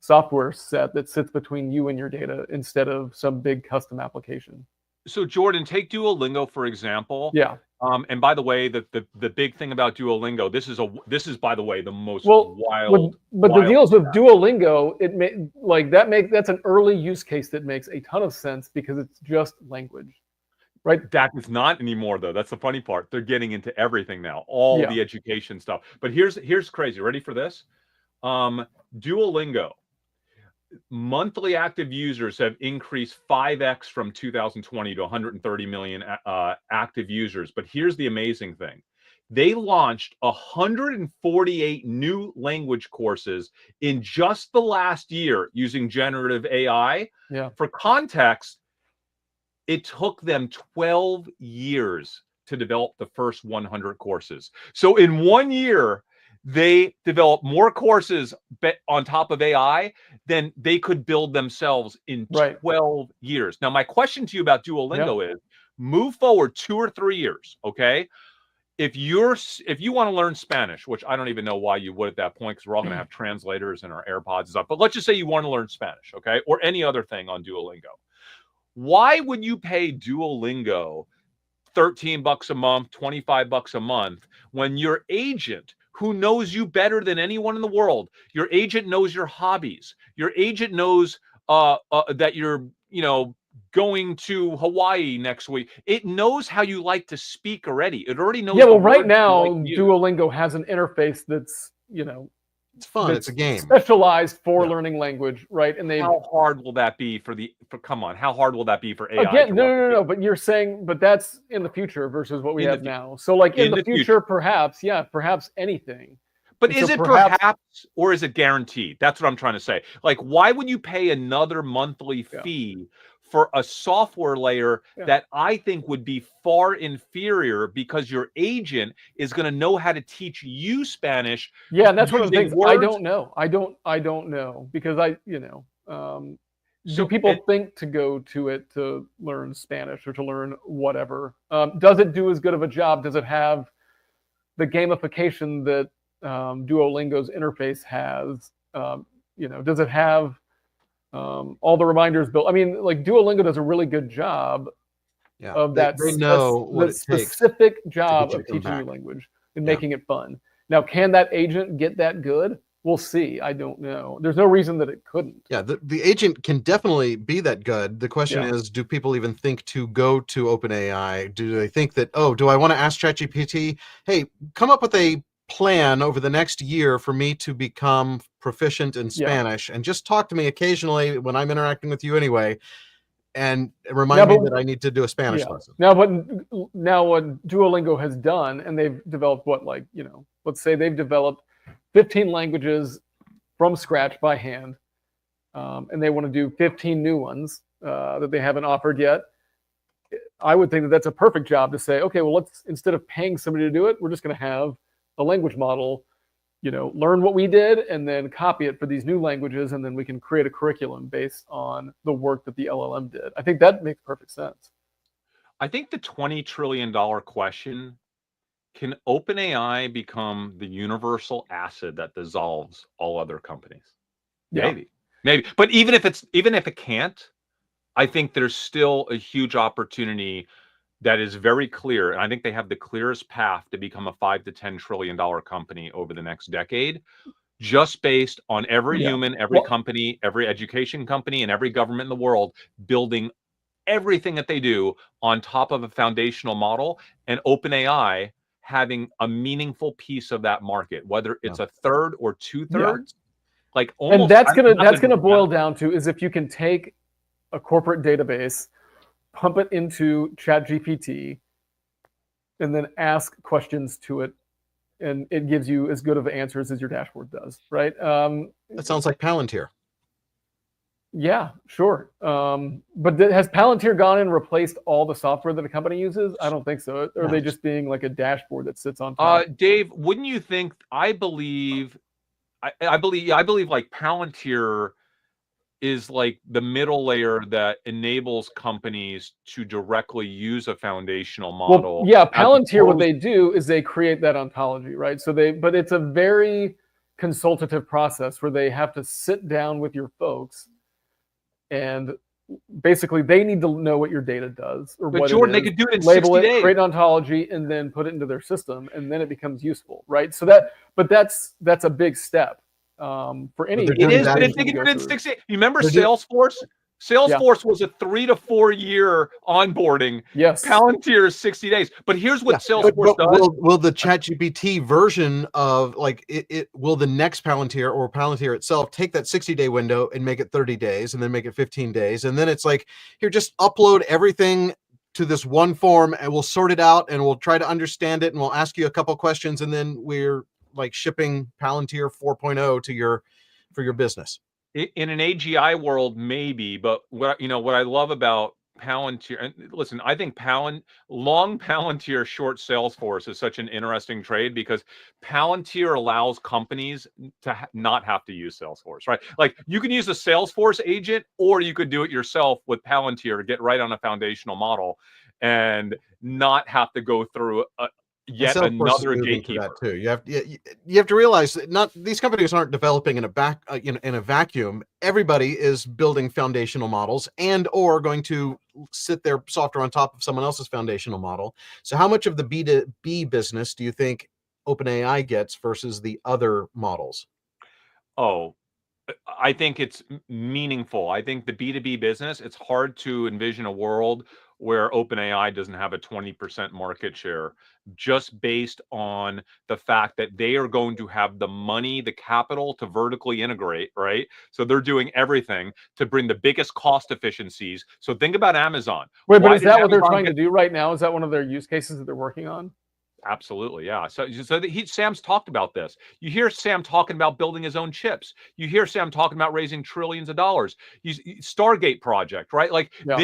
software set that sits between you and your data instead of some big custom application? So Jordan, take Duolingo for example. Yeah. And by the way, the big thing about Duolingo, this is by the way the most But wild. the deals with Duolingo, that's an early use case that makes a ton of sense because it's just language, right? That is not anymore though. That's the funny part. They're getting into everything now, all Yeah. the education stuff. But here's crazy. Ready for this? Duolingo monthly active users have increased 5x from 2020 to 130 million active users. But here's the amazing thing. They launched 148 new language courses in just the last year using generative AI. Yeah. For context, it took them 12 years to develop the first 100 courses. So in 1 year, they developed more courses on top of AI than they could build themselves in 12 years. Now, my question to you about Duolingo is, move forward 2 or 3 years, okay? If you want to learn Spanish, which I don't even know why you would at that point, because we're all going to have translators in our AirPods and stuff, but let's just say you want to learn Spanish, okay? Or any other thing on Duolingo. Why would you pay Duolingo $13 a month, $25 a month, when your agent, who knows you better than anyone in the world, your agent knows your hobbies, your agent knows that you're, going to Hawaii next week. It knows how you like to speak already. It already knows. Yeah, well, right now, like Duolingo has an interface that's, it's fun. It's a game specialized for learning language, right? And how hard will that be come on, how hard will that be for AI? Again, no. But you're saying, but that's in the future versus what we have now. So, like in the future, perhaps anything. But is it perhaps, or is it guaranteed? That's what I'm trying to say. Like, why would you pay another monthly fee for a software layer that I think would be far inferior, because your agent is going to know how to teach you Spanish? Yeah, and that's one of the things I don't know. I don't know, because do people think to go to it to learn Spanish or to learn whatever? Does it do as good of a job? Does it have the gamification that Duolingo's interface has? Does it have all the reminders built? I mean, like Duolingo does a really good job of that. They know what it specific job of teaching you language and making it fun. Now, can that agent get that good? We'll see. I don't know. There's no reason that it couldn't. Yeah, the agent can definitely be that good. The question is, do people even think to go to OpenAI? Do they think that, do I want to ask ChatGPT, hey, come up with a plan over the next year for me to become proficient in Spanish, and just talk to me occasionally when I'm interacting with you anyway, and remind me that I need to do a Spanish lesson. Now what Duolingo has done, and they've developed let's say they've developed 15 languages from scratch by hand, and they want to do 15 new ones that they haven't offered yet. I would think that that's a perfect job to say, okay, well, let's, instead of paying somebody to do it, we're just going to have a language model, learn what we did and then copy it for these new languages, and then we can create a curriculum based on the work that the LLM did. I think that makes perfect sense. I think the $20 trillion question: can OpenAI become the universal acid that dissolves all other companies? Yeah. Maybe. Maybe, but even if it can't, I think there's still a huge opportunity that is very clear, and I think they have the clearest path to become a $5 to $10 trillion company over the next decade, just based on every Yeah. human, every Well, company, every education company, and every government in the world building everything that they do on top of a foundational model, and OpenAI having a meaningful piece of that market, whether Yeah. it's a third or two yeah. thirds, like And almost. that's I'm not gonna boil down to is if you can take a corporate database, pump it into ChatGPT, and then ask questions to it, and it gives you as good of answers as your dashboard does, right? That sounds like Palantir. Yeah, sure. But has Palantir gone and replaced all the software that a company uses? I don't think so. Or are No. they just being like a dashboard that sits on top? Dave, wouldn't you think? I believe like Palantir is like the middle layer that enables companies to directly use a foundational Well, model. yeah, as Palantir, what opposed. they do is they create that ontology, right? But it's a very consultative process where they have to sit down with your folks and basically they need to know what your data does or But what Jordan, it they is, could do it in label 60 it, days. create an ontology, and then put it into their system, and then it becomes useful, right? But that's a big step for any. they're It doing is, that but if in- they can do it in 60, you remember They're do- Salesforce? Yeah. Salesforce was a 3 to 4 year onboarding. Yes. Palantir is 60 days. But here's what Yeah, Salesforce but does. will the ChatGPT version of like it will the next Palantir or Palantir itself take that 60-day window and make it 30 days and then make it 15 days, and then it's like, here, just upload everything to this one form and we'll sort it out and we'll try to understand it and we'll ask you a couple questions and then we're like shipping Palantir 4.0 to for your business. In an AGI world, maybe, but what I love about Palantir, and listen, I think long Palantir, short Salesforce is such an interesting trade because Palantir allows companies to not have to use Salesforce, right? Like you can use a Salesforce agent, or you could do it yourself with Palantir to get right on a foundational model and not have to go through yet Salesforce is another moving to gatekeeper. that too. You have to realize that not these companies aren't developing in a vacuum. Everybody is building foundational models and or going to sit their software on top of someone else's foundational model. So how much of the B2B business do you think OpenAI gets versus the other models? Oh, I think it's meaningful. I think the B2B business, it's hard to envision a world where OpenAI doesn't have a 20% market share just based on the fact that they are going to have the money, the capital to vertically integrate, right? So they're doing everything to bring the biggest cost efficiencies. So think about Amazon. Wait, but Why is did that what they're Amazon trying get- to do right now? Is that one of their use cases that they're working on? Absolutely, yeah. So Sam's talked about this. You hear Sam talking about building his own chips. You hear Sam talking about raising trillions of dollars. Stargate project, right? Like Yeah.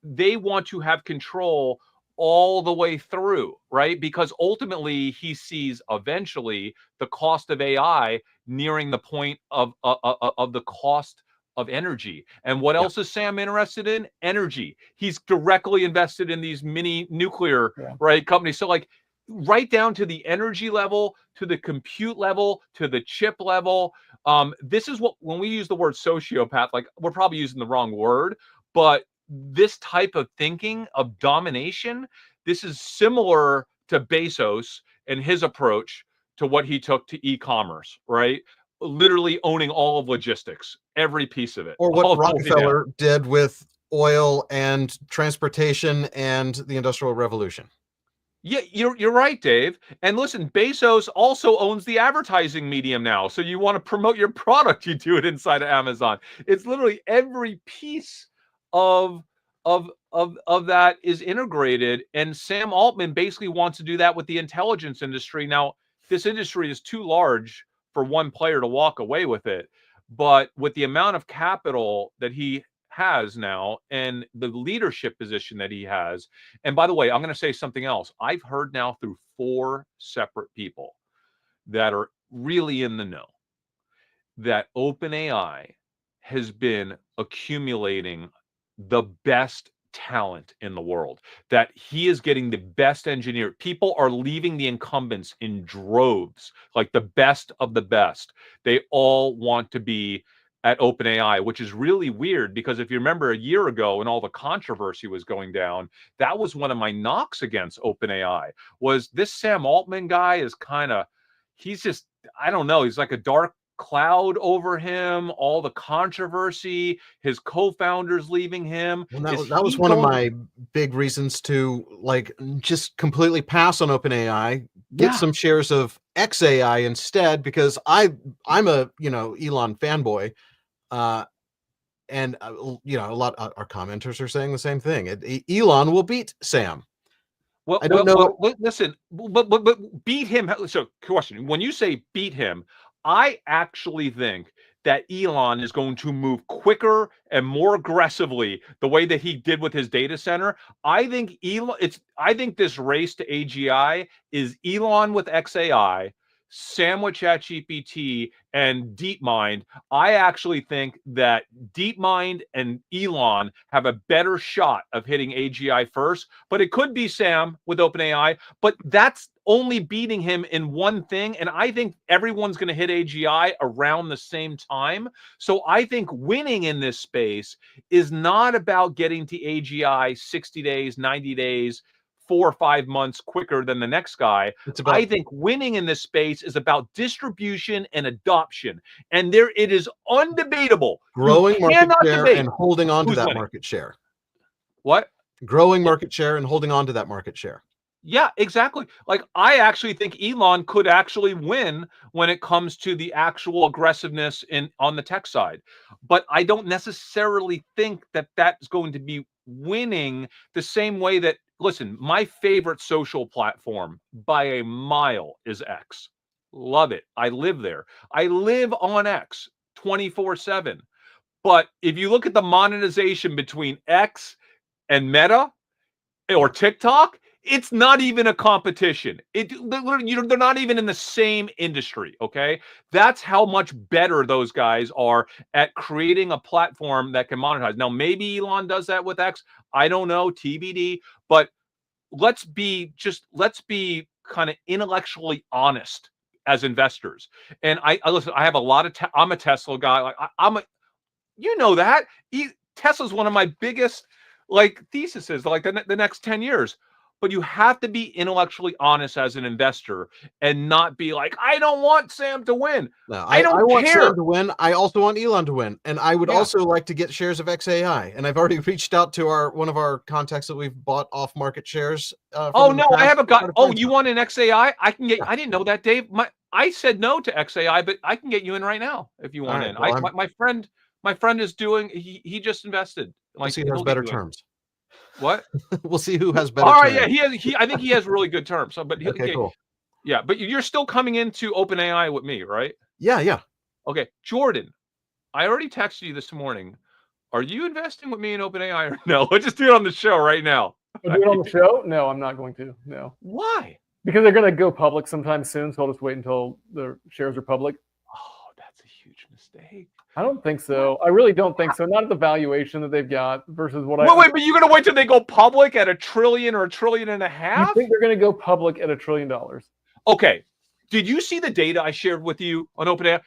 they want to have control all the way through, right? Because ultimately he sees eventually the cost of AI nearing the point of the cost of energy. And what else is Sam interested in? Energy. He's directly invested in these mini nuclear right companies. So like right down to the energy level, to the compute level, to the chip level. This is what, when we use the word sociopath, like we're probably using the wrong word, but this type of thinking of domination, this is similar to Bezos and his approach to what he took to e-commerce, right? Literally owning all of logistics, every piece of it. Or what Rockefeller did with oil and transportation and the Industrial Revolution. Yeah, you're right, Dave. And listen, Bezos also owns the advertising medium now. So you want to promote your product, you do it inside of Amazon. It's literally every piece of that is integrated. And Sam Altman basically wants to do that with the intelligence industry. Now, this industry is too large for one player to walk away with it. But with the amount of capital that he has now and the leadership position that he has. And by the way, I'm going to say something else. I've heard now through 4 separate people that are really in the know that OpenAI has been accumulating the best talent in the world, that he is getting the best engineer. People are leaving the incumbents in droves, like the best of the best. They all want to be at OpenAI, which is really weird because if you remember a year ago when all the controversy was going down, that was one of my knocks against OpenAI was this Sam Altman guy is he's just, I don't know, he's like a dark cloud over him, all the controversy, his co-founders leaving him. Well, that was one of my big reasons to like just completely pass on OpenAI, get some shares of XAI instead, because I'm a Elon fanboy, and a lot of our commenters are saying the same thing. Elon will beat Sam. Well, I don't know. Listen, but beat him. So, question: when you say beat him, I actually think that Elon is going to move quicker and more aggressively the way that he did with his data center. I think I think this race to AGI is Elon with XAI, Sam with ChatGPT, and DeepMind. I actually think that DeepMind and Elon have a better shot of hitting AGI first, but it could be Sam with OpenAI, but that's only beating him in one thing. And I think everyone's going to hit AGI around the same time. So I think winning in this space is not about getting to AGI 60 days, 90 days, 4 or 5 months quicker than the next guy. I think winning in this space is about distribution and adoption. And it is undebatable. Growing market share and holding on to that market share. What? Growing market share and holding on to that market share. Yeah, exactly. Like, I actually think Elon could actually win when it comes to the actual aggressiveness on the tech side. But I don't necessarily think that that's going to be winning the same way that, listen, my favorite social platform by a mile is X. Love it. I live there. I live on X 24/7. But if you look at the monetization between X and Meta or TikTok, it's not even a competition. They're not even in the same industry, okay? That's how much better those guys are at creating a platform that can monetize. Now, maybe Elon does that with X. I don't know, TBD. But let's be kind of intellectually honest as investors. And I listen, I have a lot of, I'm a Tesla guy. Like you know that. Tesla's one of my biggest theses, like the next 10 years. But you have to be intellectually honest as an investor and not be like, I don't want Sam to win. No, I want Sam to win. I also want Elon to win. And I would also like to get shares of XAI. And I've already reached out to one of our contacts that we've bought off market shares. Oh, no, I haven't got. Oh, you want an XAI? I can get. I didn't know that, Dave. I said no to XAI, but I can get you in right now if you want in. Well, my friend is doing. He just invested. Like, he has better terms. What? We'll see who has better. All right, terms. Yeah, I think he has really good terms. So, but okay, cool. Yeah, but you're still coming into OpenAI with me, right? Yeah. Okay, Jordan, I already texted you this morning. Are you investing with me in OpenAI or no? Let's just do it on the show right now. Do it on the show? No, I'm not going to. No. Why? Because they're going to go public sometime soon, so I'll just wait until the shares are public. Oh, that's a huge mistake. I don't think so. I really don't think so. Not at the valuation that they've got versus what Wait, but you're going to wait till they go public at $1 trillion or $1.5 trillion? You think they're going to go public at $1 trillion? Okay. Did you see the data I shared with you on OpenAI?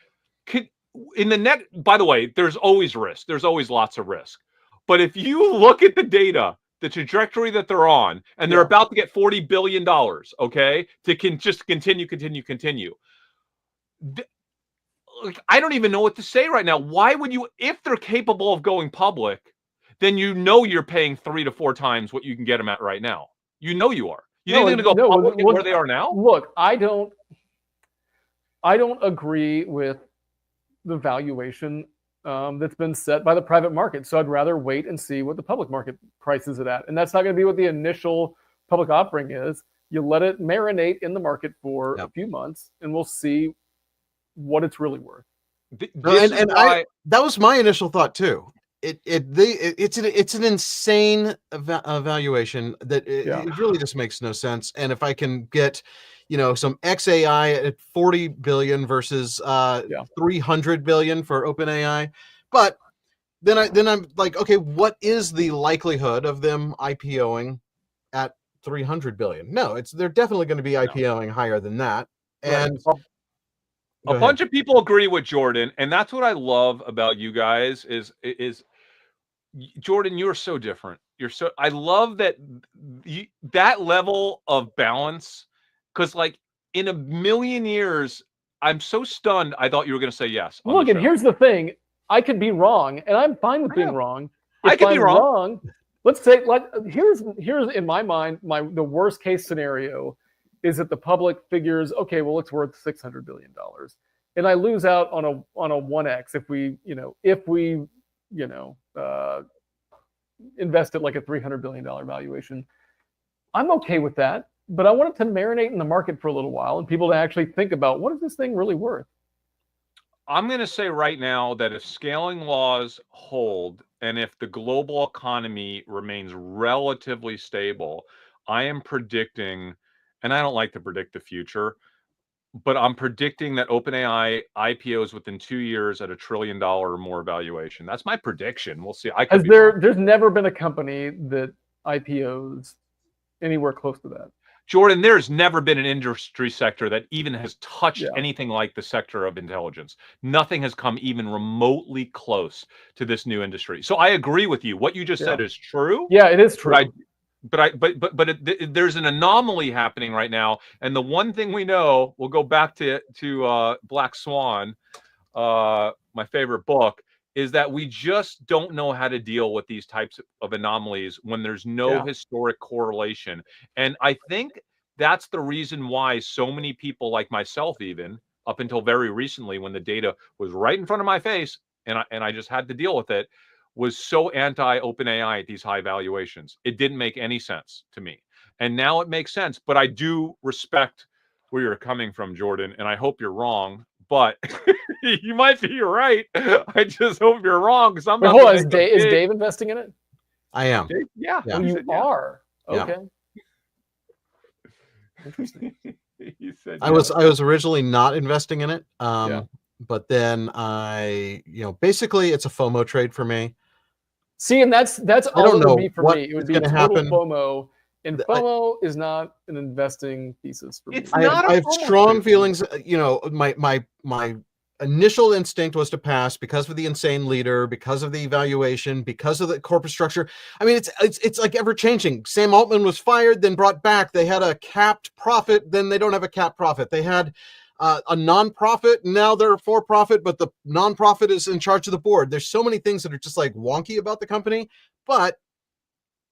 By the way, there's always risk. There's always lots of risk. But if you look at the data, the trajectory that they're on, and they're about to get $40 billion, okay, to just continue. I don't even know what to say right now. Why would you, if they're capable of going public, then you're paying 3 to 4 times what you can get them at right now. You know you are. You think they're going to go public where they are now? Look, I don't agree with the valuation that's been set by the private market. So I'd rather wait and see what the public market prices it at. And that's not going to be what the initial public offering is. You let it marinate in the market for a few months, and we'll see what it's really worth. That was my initial thought too. It's an insane valuation that it really just makes no sense. And if I can get, some XAI at 40 billion versus 300 billion for OpenAI, but then I'm like, okay, what is the likelihood of them IPOing at 300 billion? No, they're definitely going to be IPOing higher than that. And A bunch of people agree with Jordan, and that's what I love about you guys is Jordan, you're so different. I love that that level of balance, because like in a million years, I'm so stunned. I thought you were going to say yes. Look, and here's the thing: I could be wrong, and I'm fine with being wrong. I could be wrong. Let's say, here's in my mind, the worst case scenario is that the public figures, okay, well, it's worth $600 billion, and I lose out on a 1x if we invest at like a $300 billion valuation. I'm okay with that, but I want it to marinate in the market for a little while and people to actually think about, what is this thing really worth? I'm going to say right now that if scaling laws hold and if the global economy remains relatively stable, I am predicting, and I don't like to predict the future, but I'm predicting that OpenAI IPOs within 2 years at $1 trillion or more valuation. That's my prediction. We'll see. There's never been a company that IPOs anywhere close to that. Jordan, there's never been an industry sector that even has touched anything like the sector of intelligence. Nothing has come even remotely close to this new industry. So I agree with you. What you just said is true. Yeah, it is true. But there's an anomaly happening right now, and the one thing we know, we'll go back to Black Swan, my favorite book, is that we just don't know how to deal with these types of anomalies when there's no historic correlation. And I think that's the reason why so many people like myself, even up until very recently, when the data was right in front of my face and I just had to deal with it, was so anti-OpenAI at these high valuations. It didn't make any sense to me. And now it makes sense, but I do respect where you're coming from, Jordan, and I hope you're wrong, but you might be right. I just hope you're wrong. Because is Dave investing in it? I am. Dave, yeah. Oh, you are? Okay. Interesting. Said, I was originally not investing in it. But then basically it's a FOMO trade for me. See, and that's all it would be for me. It would be a total FOMO, and FOMO is not an investing thesis for me. I have strong feelings. My initial instinct was to pass because of the insane leader, because of the evaluation, because of the corporate structure. I mean, it's like ever changing. Sam Altman was fired, then brought back. They had a capped profit, then they don't have a capped profit. They had a nonprofit, now they're for profit, but the nonprofit is in charge of the board. There's so many things that are just like wonky about the company, but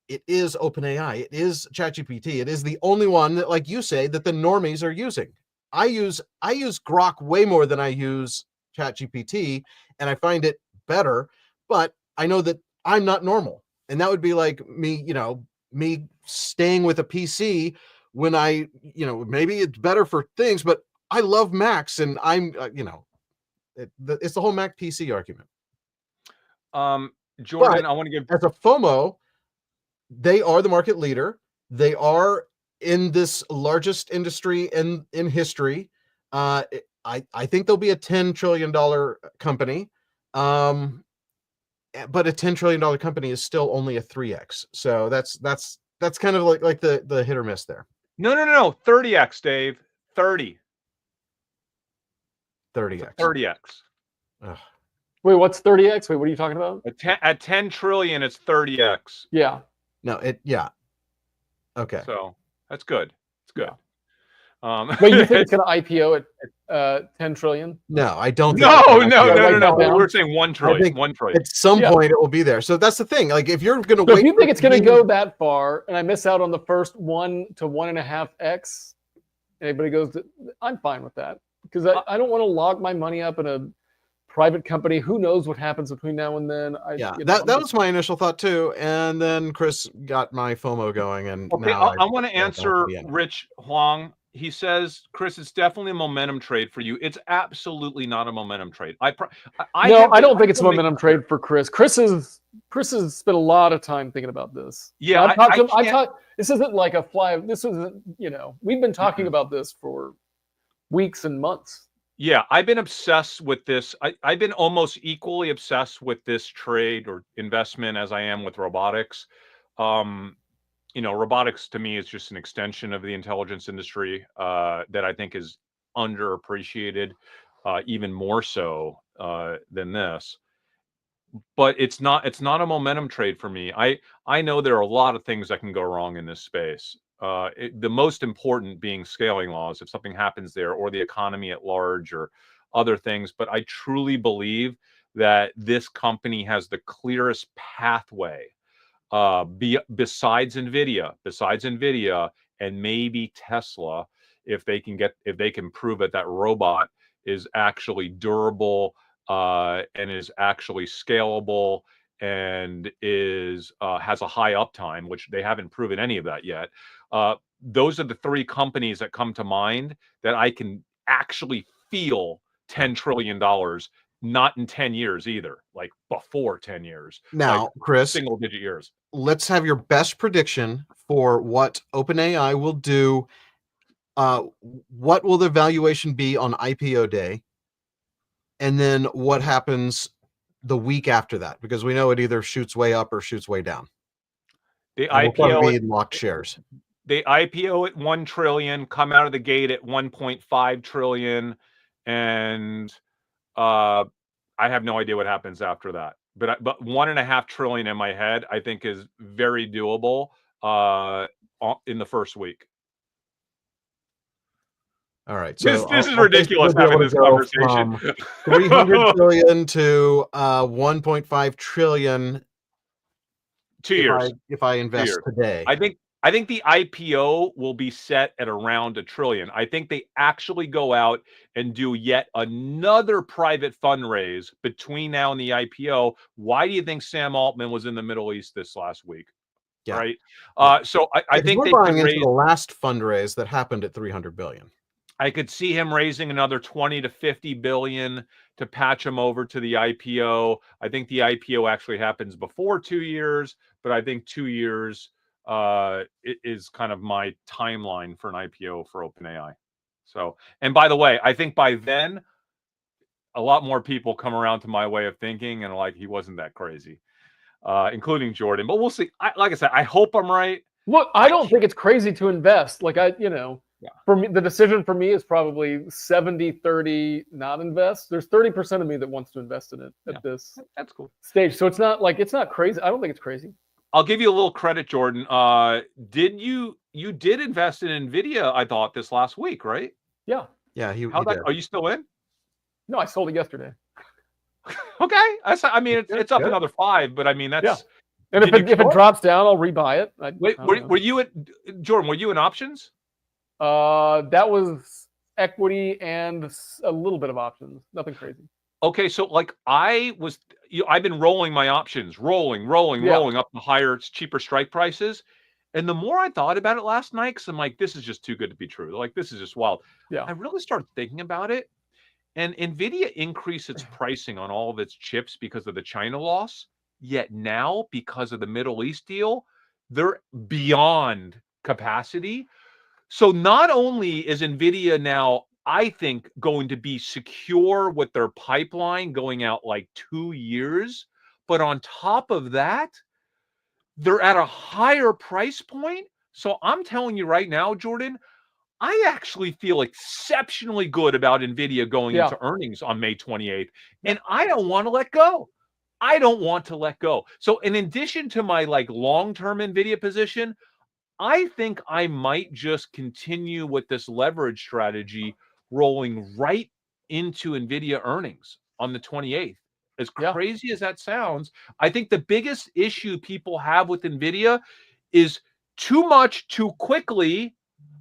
it is OpenAI. It is ChatGPT. It is the only one that, like you say, that the normies are using. I use Grok way more than I use ChatGPT, and I find it better, but I know that I'm not normal. And that would be like me staying with a PC when maybe it's better for things, but I love Macs, and I'm, it's the whole Mac PC argument. Jordan, but I want to give... As a FOMO, they are the market leader. They are in this largest industry in history. I think they'll be a $10 trillion company. But a $10 trillion company is still only a 3x. So that's kind of like the hit or miss there. No. 30x, Dave. 30. 30x. 30x. Ugh. Wait, what's 30x? Wait, what are you talking about? At 10 trillion, it's 30x. Yeah. No, okay. So that's good. It's good. Yeah. Wait, you think it's going to IPO at 10 trillion? No, I don't. No. We're saying 1 trillion. 1 trillion. At some point, it will be there. So that's the thing. Like, if you're going to wait, if you think it's going to go that far, and I miss out on the first 1 to 1.5x, anybody goes to, I'm fine with that. Because I don't want to log my money up in a private company. Who knows what happens between now and then? That was my initial thought too. And then Chris got my FOMO going. And now I want to answer Rich Huang. He says, Chris, it's definitely a momentum trade for you. It's absolutely not a momentum trade. I don't think it's a momentum trade for Chris. Chris has spent a lot of time thinking about this. Yeah, this isn't like a fly. This isn't, we've been talking about this for weeks and months. Yeah, I've been obsessed with this. I've been almost equally obsessed with this trade or investment as I am with robotics. Robotics to me is just an extension of the intelligence industry that I think is underappreciated. even more so than this. But it's not a momentum trade for me. I know there are a lot of things that can go wrong in this space. The most important being scaling laws, if something happens there, or the economy at large, or other things. But I truly believe that this company has the clearest pathway, besides Nvidia, and maybe Tesla, if they can prove that robot is actually durable, and is actually scalable, and has a high uptime, which they haven't proven any of that yet. Those are the three companies that come to mind that I can actually feel $10 trillion, not in 10 years either, like before 10 years. Now, like Chris, single-digit years. Let's have your best prediction for what OpenAI will do. What will the valuation be on IPO day? And then what happens the week after that? Because we know it either shoots way up or shoots way down. The And we'll probably IPO be locked shares. They IPO at 1 trillion, come out of the gate at 1.5 trillion, and I have no idea what happens after that. But 1.5 trillion in my head, I think, is very doable in the first week. All right. So this is ridiculous having this conversation. 300 billion to 1.5 trillion. 2 years. If I invest today. I think the IPO will be set at around $1 trillion. I think they actually go out and do yet another private fundraise between now and the IPO. Why do you think Sam Altman was in the Middle East this last week? Yeah. Right. Yeah. So I think we're they buying could into the last fundraise that happened at 300 billion. I could see him raising another 20 to 50 billion to patch him over to the IPO. I think the IPO actually happens before 2 years, but I think 2 years it is kind of my timeline for an IPO for OpenAI. So, and by the way, I think by then a lot more people come around to my way of thinking, and like, he wasn't that crazy, including Jordan. But we'll see. Like I said, I hope I'm right. Look, I don't think it's crazy to invest. Like Yeah. For me, the decision for me is probably 70-30 not invest. There's 30% of me that wants to invest in it at this That's cool stage. So it's not crazy. I don't think it's crazy. I'll give you a little credit, Jordan. You did invest in Nvidia, I thought, this last week, right? Yeah. Yeah, he How did. Are you still in? No, I sold it yesterday. Okay. I mean, it's up good. another 5, but I mean, that's... Yeah. And if it drops down, I'll rebuy it. Wait, were you at... Jordan, were you in options? That was equity and a little bit of options. Nothing crazy. Okay, so like I've been rolling my options, rolling up to higher, cheaper strike prices. And the more I thought about it last night, because I'm like, this is just too good to be true. Like, this is just wild. Yeah. I really started thinking about it. And Nvidia increased its pricing on all of its chips because of the China loss. Yet now, because of the Middle East deal, they're beyond capacity. So not only is Nvidia now, I think, going to be secure with their pipeline going out like 2 years, but on top of that, they're at a higher price point. So I'm telling you right now, Jordan, I actually feel exceptionally good about Nvidia going into earnings on May 28th, and I don't want to let go. I don't want to let go. So in addition to my like long-term Nvidia position, I think I might just continue with this leverage strategy, rolling right into Nvidia earnings on the 28th. As crazy as that sounds, I think the biggest issue people have with Nvidia is too much too quickly,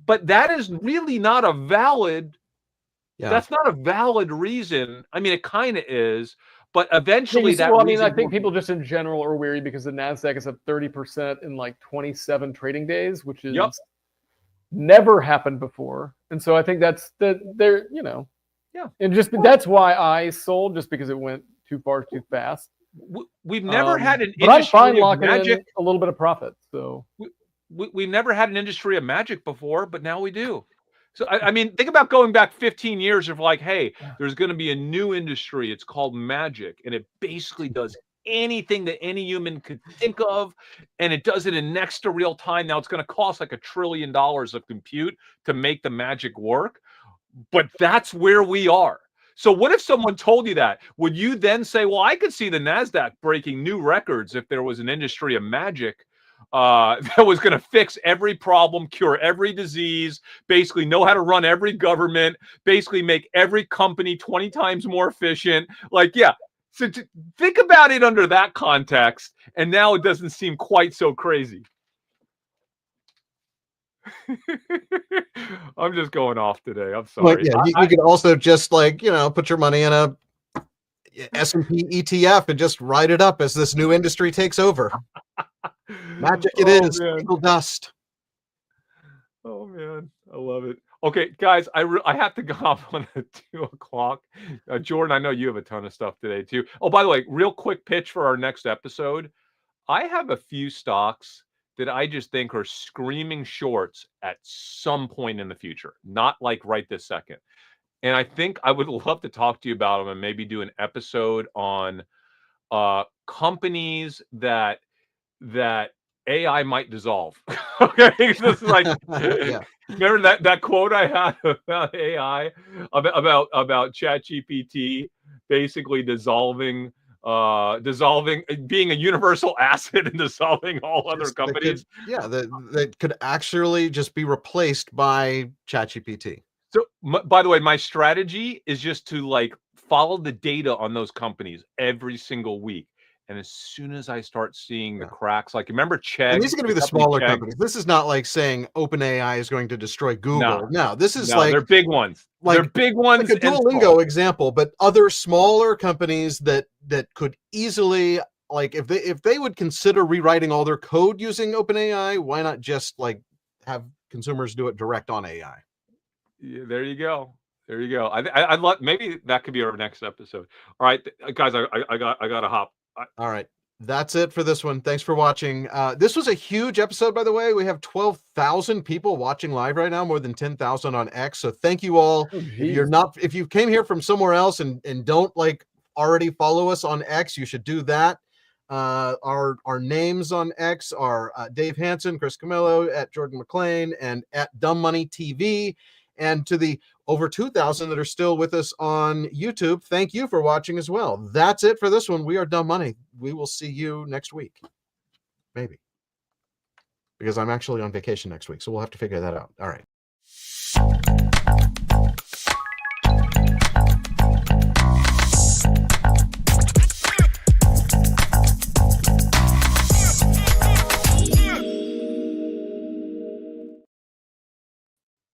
but that is really not a valid, that's not a valid reason. I mean, it kind of is, but eventually I think people just in general are weary because the NASDAQ is up 30% in like 27 trading days, which is never happened before. And so I think that's and just that's why I sold, just because it went too far too fast. We've never had an industry, but I'm fine locking in a little bit of profit. So we've never had an industry of magic before, but now we do. So I mean, think about going back 15 years of like, hey, there's going to be a new industry. It's called magic, and it basically does anything that any human could think of, and it does it in next to real time. Now it's going to cost like $1 trillion of compute to make the magic work, but that's where we are. So what if someone told you that? Would you then say, well, I could see the NASDAQ breaking new records if there was an industry of magic that was going to fix every problem, cure every disease, basically know how to run every government, basically make every company 20 times more efficient? Like, yeah. So think about it under that context, and now it doesn't seem quite so crazy. I'm just going off today. I'm sorry. Well, yeah, you could also just like, put your money in a S&P ETF and just write it up as this new industry takes over. Magic it is. Legal dust. Oh man, I love it. Okay, guys, I have to go off on at 2 o'clock. Jordan, I know you have a ton of stuff today too. Oh, by the way, real quick pitch for our next episode. I have a few stocks that I just think are screaming shorts at some point in the future, not like right this second. And I think I would love to talk to you about them and maybe do an episode on companies that AI might dissolve. Okay, this is like, Yeah. Remember that quote I had about AI, about ChatGPT basically dissolving, being a universal asset and dissolving all other companies. That could actually just be replaced by ChatGPT. So, by the way, my strategy is just to like follow the data on those companies every single week. And as soon as I start seeing the cracks, like remember Chegg? And these are going to be the smaller companies. This is not like saying OpenAI is going to destroy Google. No, this is like they're big ones. They're big ones. Like a Duolingo example, but other smaller companies that could easily, like, if they would consider rewriting all their code using OpenAI, why not just like have consumers do it direct on AI? Yeah, there you go. There you go. I'd love, maybe that could be our next episode. All right, guys, I got to hop. All right. That's it for this one. Thanks for watching. This was a huge episode, by the way. We have 12,000 people watching live right now, more than 10,000 on X. So thank you all. If you came here from somewhere else and don't like already follow us on X, you should do that. Our names on X are Dave Hansen, Chris Camillo, at Jordan McLean, and at Dumb Money TV. And to the over 2,000 that are still with us on YouTube, thank you for watching as well. That's it for this one. We are Dumb Money. We will see you next week. Maybe. Because I'm actually on vacation next week, so we'll have to figure that out. All right.